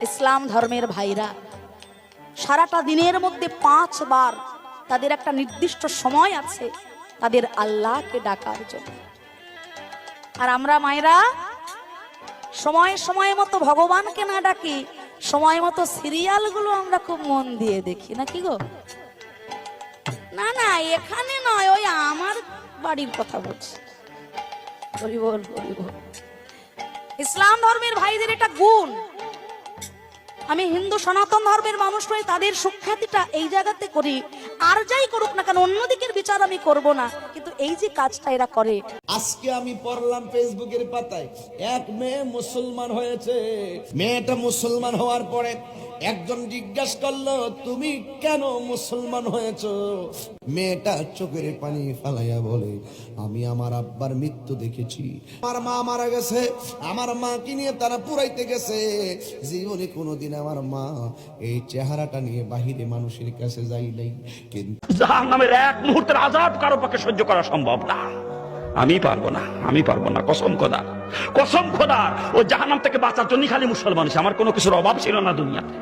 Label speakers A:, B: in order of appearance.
A: ইসলাম ধর্মের ভাইরা সারাটা দিনের মধ্যে 5 বার তাদের একটা নির্দিষ্ট সময় আছে তাদের আল্লাহকে ডাকার জন্য। আর আমরা মায়েরা সময় সময় মতো ভগবানকে না ডাকি, সময় মতো সিরিয়ালগুলো আমরা খুব মন দিয়ে দেখি, নাকি গো? না না, এখানে নয়, ওই আমার বাড়ির কথা বলছি। হরি বল, হরি বল। ইসলাম ধর্মের ভাইদের এটা গুণ। আমি হিন্দু সনাতন ধর্মের মানুষ নই, তাদের সুখ্যাতিটা এই জায়গাতে করি। আর যাই করুক না কেন, অন্যদিকের বিচার আমি করব না, কিন্তু এই যে কাজটা এরা করে।
B: আজকে আমি পড়লাম ফেসবুকের পাতায়, এক মেয়ে মুসলমান হয়েছে। মেয়েটা মুসলমান হওয়ার পরে একজন জিজ্ঞাসা করলো, তুমি কেন মুসলমান হয়েছো? মেয়েটা চোখের পানি ফালাইয়া বলে, আমি আমার আব্বার মৃত্যু দেখেছি, আমার মা মারা গেছে, আমার মাকে নিয়ে তারা পুরাইতে গেছে। জীবনে কোনোদিন আমার মা এই চেহারাটা নিয়ে বাহিরে মানুষের কাছে যাই নাই, কিন্তু
C: জাহান্নামের এক মুহূর্তের আযাব কারো পক্ষে সহ্য করা সম্ভব না। আমি পারবো না, কসম খোদার। ও জাহান্নাম থেকে বাঁচার জন্য খালি মুসলমান, আমার কোনো কিছুর অভাব ছিল না দুনিয়াতে।